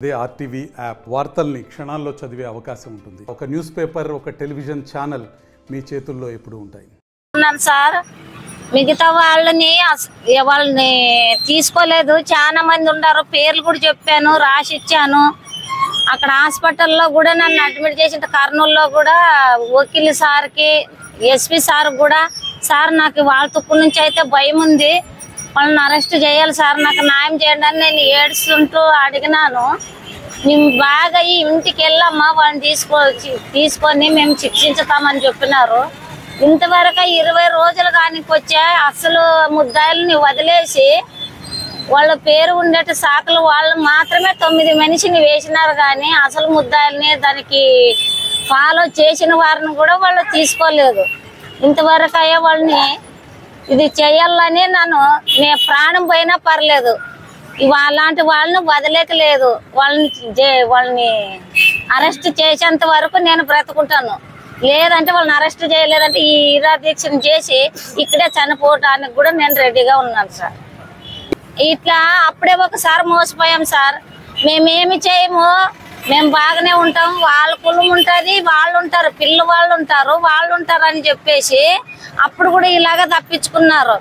అదే RTV app వార్తల్ని క్షణాల్లో చదివే అవకాశం ఉంటుంది. ఒక న్యూస్ పేపర్, ఒక టెలివిజన్ ఛానల్ మీ చేతుల్లో ఎప్పుడు ఉంటాయి. సార్ మిగతా వాళ్ళని తీసుకోలేదు. చాలా మంది ఉన్నారు, పేర్లు కూడా చెప్పాను, రాసిచ్చాను. అక్కడ హాస్పిటల్లో కూడా నన్ను అడ్మిట్ చేసిన కర్నూలులో కూడా వకీల్ సార్కి, ఎస్పీ సార్ కూడా, సార్ నాకు వాళ్ళ తుక్కు నుంచి అయితే భయం ఉంది, వాళ్ళని అరెస్ట్ చేయాలి సార్, నాకు న్యాయం చేయండి అని నేను ఏడుస్తుంటూ అడిగినాను. మేము బాగా ఈ ఇంటికి వెళ్ళమ్మా, వాళ్ళని తీసుకొని మేము శిక్షించుతామని చెప్పినారు. ఇంతవరకు 20 రోజులు కానీ వచ్చా అసలు ముద్దాయిల్ని వదిలేసి వాళ్ళ పేరు ఉండేట శాఖలు వాళ్ళు మాత్రమే 9 మనిషిని వేసినారు. కానీ అసలు ముద్దాయిల్ని దానికి ఫాలో చేసిన వారిని కూడా వాళ్ళు తీసుకోలేదు. ఇంతవరకు అయ్యే వాళ్ళని ఇది చేయాలని నేను ప్రాణం పోయినా పర్లేదు, అలాంటి వాళ్ళని వదిలేకలేదు. వాళ్ళని అరెస్ట్ చేసేంత వరకు నేను బ్రతుకుంటాను. లేదంటే వాళ్ళని అరెస్ట్ చేయలేదంటే ఈ నిరాదీక్షను చేసి ఇక్కడే చనిపోవటానికి కూడా నేను రెడీగా ఉన్నాను సార్. ఇట్లా అప్పుడే ఒకసారి మోసపోయాం సార్. మేమేమి చేయము, మేము బాగానే ఉంటాం, వాళ్ళ కులం ఉంటుంది, వాళ్ళు ఉంటారు, వాళ్ళు ఉంటారు అని చెప్పేసి అప్పుడు కూడా ఇలాగ తప్పించుకున్నారు.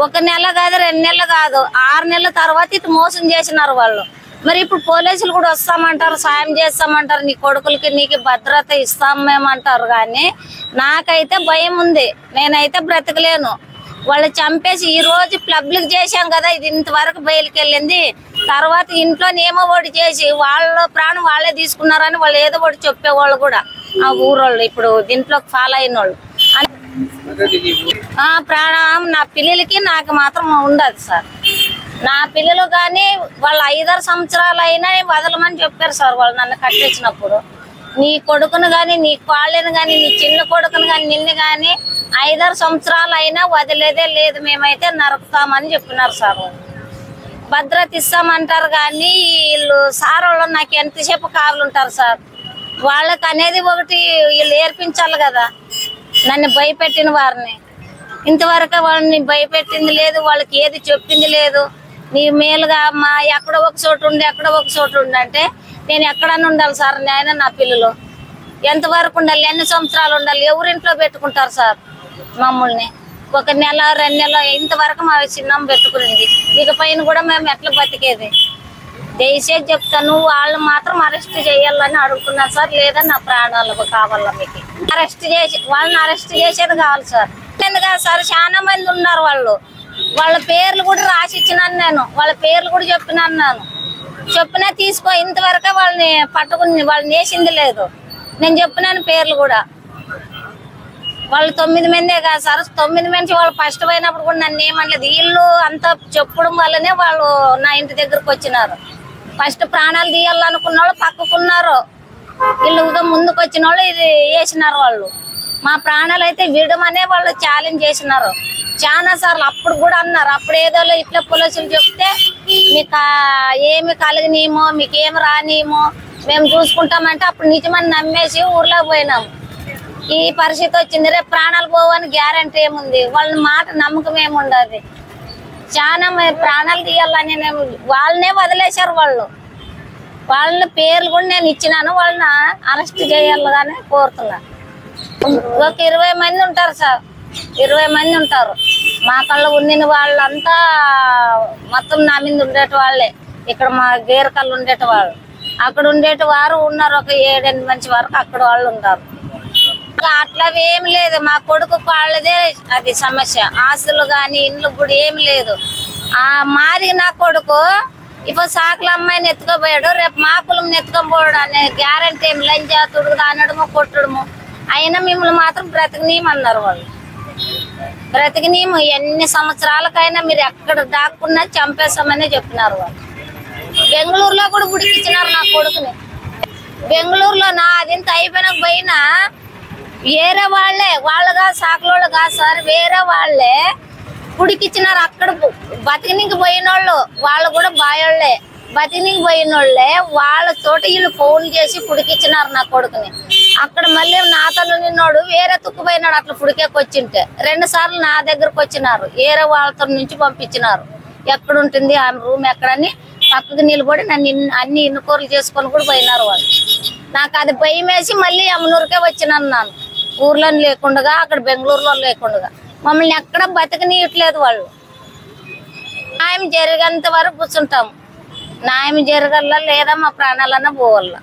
1 నెల కాదు, 2 నెలలు కాదు, 6 నెలల తర్వాత ఇటు మోసం చేసినారు వాళ్ళు. మరి ఇప్పుడు పోలీసులు కూడా వస్తామంటారు, సాయం చేస్తామంటారు, నీ కొడుకులకి నీకు భద్రత ఇస్తాం మేమంటారు. కానీ నాకైతే భయం ఉంది, నేనైతే బ్రతకలేను. వాళ్ళు చంపేసి ఈ రోజు పబ్లిక్ చేశాం కదా, ఇది ఇంతవరకు బయలుకి వెళ్ళింది. తర్వాత ఇంట్లోనేమో ఒకటి చేసి వాళ్ళ ప్రాణం వాళ్ళే తీసుకున్నారని వాళ్ళు ఏదో ఒకటి చెప్పేవాళ్ళు కూడా ఆ ఊరోళ్ళు, ఇప్పుడు దీంట్లోకి ఫాలో అయిన వాళ్ళు. ప్రాణం నా పిల్లలకి నాకు మాత్రం ఉండదు సార్. నా పిల్లలు కానీ వాళ్ళు 5-6 సంవత్సరాలు అయినా వదలమని చెప్పారు సార్. వాళ్ళు నన్ను కట్టించినప్పుడు నీ కొడుకును కానీ, నీ కాళ్ళని కానీ, నీ చిన్న కొడుకును కానీ, నిన్ను కానీ 5-6 సంవత్సరాలు అయినా వదిలేదే లేదు, మేమైతే నరుకుతామని చెప్పినారు సార్. భద్రత ఇస్తామంటారు కానీ వీళ్ళు సార్ వాళ్ళు నాకు ఎంతసేపు కావులు ఉంటారు సార్. వాళ్ళకి అనేది ఒకటి వీళ్ళు ఏర్పించాలి కదా, నన్ను భయపెట్టిన వారిని. ఇంతవరకు వాళ్ళని భయపెట్టింది లేదు, వాళ్ళకి ఏది చెప్పింది లేదు. నీ మేలుగా మా ఎక్కడో ఒక చోటు ఉండి ఎక్కడో ఒక చోటు ఉండి అంటే నేను ఎక్కడన్నా ఉండాలి సార్. నేను నా పిల్లలు ఎంతవరకు ఉండాలి, ఎన్ని సంవత్సరాలు ఉండాలి, ఎవరింట్లో పెట్టుకుంటారు సార్ మమ్మల్ని? 1 నెల 2 నెలలు ఇంతవరకు మా చిన్నమ్మ పెట్టుకునింది. ఇకపైన కూడా మేము ఎట్లా బతికేది? దయచేసి చెప్తాను, వాళ్ళు మాత్రం అరెస్ట్ చేయాలని అడుగుతున్నాను సార్. లేదా నా ప్రాణాలకు కావాలా మీకు అరెస్ట్ చేసి వాళ్ళని అరెస్ట్ చేసేది కావాలి సార్. ఎందుకు సార్, చాలా మంది ఉన్నారు, వాళ్ళ పేర్లు కూడా రాసి ఇచ్చినాను నేను, వాళ్ళ పేర్లు కూడా చెప్పినా తీసుకో. ఇంతవరకు వాళ్ళని పట్టుకుని వాళ్ళని వేసింది లేదు. నేను చెప్పినాను పేర్లు కూడా. వాళ్ళు 9 మందే కాదు సార్, 9 మంది వాళ్ళు ఫస్ట్ పోయినప్పుడు కూడా నన్ను ఏమనలేదు. వీళ్ళు అంతా చెప్పడం వల్లనే వాళ్ళు నా ఇంటి దగ్గరకు వచ్చినారు. ఫస్ట్ ప్రాణాలు తీయాలనుకున్న వాళ్ళు పక్కకున్నారు, వీళ్ళుగా ముందుకు వచ్చిన వాళ్ళు ఇది వేసినారు. వాళ్ళు మా ప్రాణాలు అయితే విడమనే వాళ్ళు ఛాలెంజ్ చేసినారు చాలా సార్లు. అప్పుడు కూడా అన్నారు, అప్పుడు ఏదో ఇట్లా పోలీసులు చెప్తే మీకు ఏమి కలిగినీమో, మీకు ఏమి రానిమో మేము చూసుకుంటామంటే అప్పుడు నిజమని నమ్మేసి ఊర్లో పోయినాము. ఈ పరిస్థితి వచ్చింది. రేపు ప్రాణాలు పోవని గ్యారంటీ ఏముంది? వాళ్ళ మాట నమ్మకం ఏముండదు. చాలా ప్రాణాలు తీయాలని వాళ్ళనే వదిలేశారు. వాళ్ళ పేర్లు కూడా నేను ఇచ్చినాను, వాళ్ళని అరెస్ట్ చేయాలని కోరుతున్నాను. ఒక 20 మంది ఉంటారు సార్, 20 మంది ఉంటారు. మా కళ్ళు ఉండిన వాళ్ళంతా మొత్తం నా మీద ఉండేటి వాళ్ళే. ఇక్కడ మా గేర్ కళ్ళు ఉండేటి వాళ్ళు, అక్కడ ఉండేటి వారు ఉన్నారు. ఒక 7-8 మంది వరకు అక్కడ వాళ్ళు ఉంటారు. అట్లా ఏమి లేదు, మా కొడుకు వాళ్ళదే అది సమస్య. ఆస్తులు కానీ ఇండ్లు కూడా ఏమి లేదు. మాది నా కొడుకు ఇప్పుడు సాకుల అమ్మాయిని ఎత్తుకోపోయాడు, రేపు మా కులం ఎత్తుకోపోయాడు అనే గ్యారంటీ ఏమి? లంజాతుడు అనడము, కొట్టడము. అయినా మిమ్మల్ని మాత్రం బ్రతకనీయమన్నారు వాళ్ళు. బ్రతకనీయము, ఎన్ని సంవత్సరాలకైనా మీరు ఎక్కడ దాక్కున్నా చంపేస్తామని చెప్పినారు వాళ్ళు. బెంగళూరులో కూడా ఉడికిచ్చినారు నా కొడుకుని. బెంగళూరులో నా అదింత అయిపోయినాక పోయినా వేరే వాళ్ళుగా సాకులోళ్ళు కాదు సార్, వేరే వాళ్ళే ఉడికిచ్చినారు. అక్కడ బతికినికి పోయిన వాళ్ళు కూడా బాయోళ్లే, బతికినికి పోయిన వాళ్ళే వాళ్ళ తోటి వీళ్ళు ఫోన్ చేసి పుడికిచ్చినారు నా కొడుకుని. అక్కడ మళ్ళీ నాతో నిన్నోడు వేరే తుక్కుపోయినాడు, అట్లా పుడికేకొచ్చింటే 2 సార్లు నా దగ్గరకు వచ్చినారు. వేరే వాళ్ళతో నుంచి పంపించినారు. ఎక్కడుంటుంది ఆమె రూమ్ ఎక్కడని పక్కకు నిలబడి నన్ను అన్ని ఇన్నుకోర్లు చేసుకొని కూడా పోయినారు వాళ్ళు. నాకు అది భయం వేసి మళ్ళీ అమ్మనూరుకే వచ్చినాను. నాను ఊర్లో లేకుండా అక్కడ బెంగళూరులో లేకుండా మమ్మల్ని ఎక్కడ బతకనీయట్లేదు వాళ్ళు. న్యాయం జరిగేంత వరకు కూర్చుంటాం. న్యాయం జరగల్లా లేదా మా ప్రాణాలన్నా పోవాల.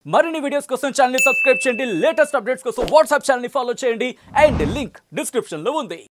మరిన్ని వీడియోస్ కోసం ఛానల్ ని సబ్స్క్రైబ్ చేయండి. లేటెస్ట్ అప్డేట్స్ కోసం వాట్సాప్ ఛానల్ ని ఫాలో చేయండి. అండ్ లింక్ డిస్క్రిప్షన్ లో ఉంది.